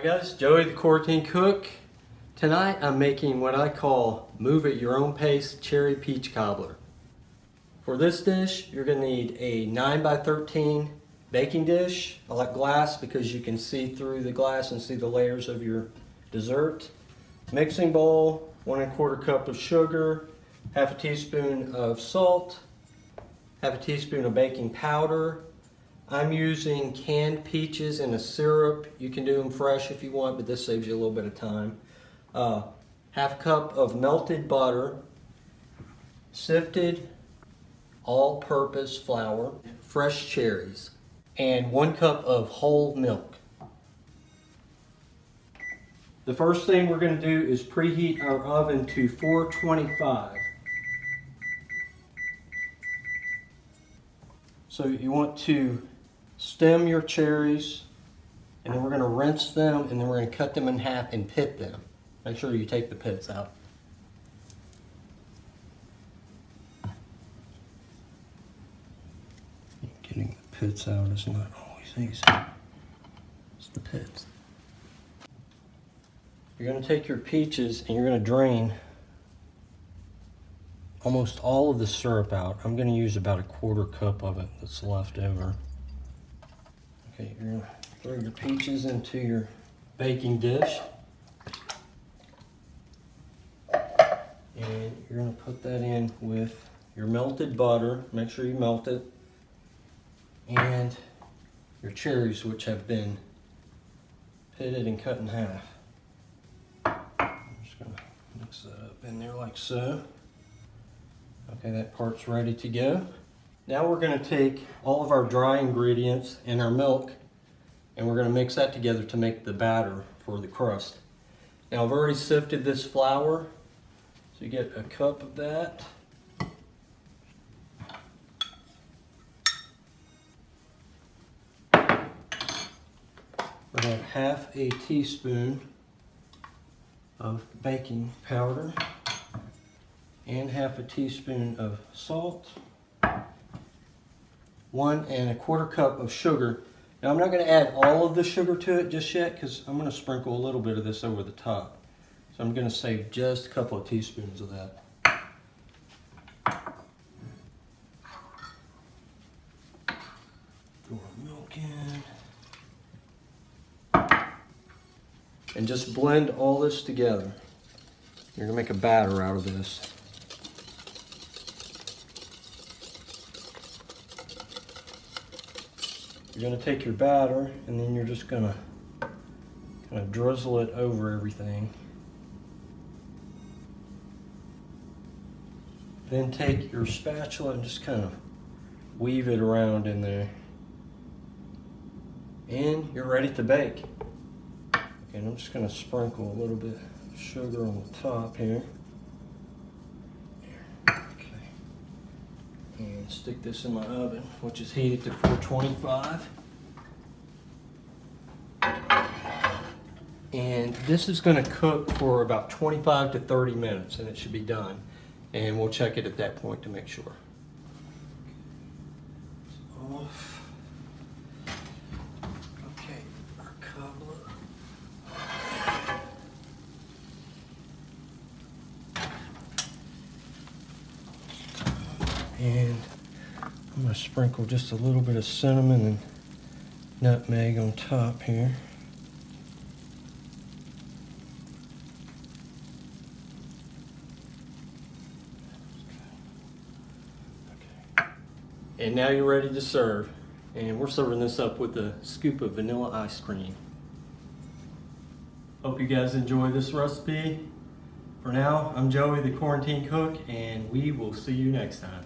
guys, Joey the Quarantine Cook. Tonight I'm making what I call move at your own pace cherry peach cobbler. For this dish you're going to need a 9x13 baking dish. I like glass because you can see through the glass and see the layers of your dessert. Mixing bowl, 1 1/4 cup of sugar, half a teaspoon of salt, half a teaspoon of baking powder. I'm using canned peaches in a syrup. You can do them fresh if you want, but this saves you a little bit of time. Half a cup of melted butter, sifted all-purpose flour, fresh cherries, and 1 cup of whole milk. The first thing we're going to do is preheat our oven to 425. So you want to stem your cherries, and then we're going to rinse them, and then we're going to cut them in half and pit them. Make sure you take the pits out. Getting the pits out is not always easy. It's the pits. You're going to take your peaches and you're going to drain almost all of the syrup out. I'm going to use about 1/4 cup of it that's left over. Okay, you're going to throw your peaches into your baking dish. And you're going to put that in with your melted butter. Make sure you melt it. And your cherries, which have been pitted and cut in half. I'm just going to mix that up in there like so. Okay, that part's ready to go. Now we're going to take all of our dry ingredients and our milk, and we're going to mix that together to make the batter for the crust. Now I've already sifted this flour, so you get a cup of that. We have half a teaspoon of baking powder and half a teaspoon of salt. 1 1/4 cup of sugar. Now I'm not going to add all of the sugar to it just yet because I'm going to sprinkle a little bit of this over the top. So I'm going to save just a couple of teaspoons of that. Throw our milk in. And just blend all this together. You're going to make a batter out of this. You're going to take your batter and then you're just going to kind of drizzle it over everything. Then take your spatula and just kind of weave it around in there. And you're ready to bake. Okay, and I'm just going to sprinkle a little bit of sugar on the top here. And stick this in my oven, which is heated to 425. And this is going to cook for about 25 to 30 minutes, and it should be done. And we'll check it at that point to make sure. Off. Okay, our cobbler. And I'm going to sprinkle just a little bit of cinnamon and nutmeg on top here. Okay. And now you're ready to serve. And we're serving this up with a scoop of vanilla ice cream. Hope you guys enjoy this recipe. For now, I'm Joey the Quarantine Cook, and we will see you next time.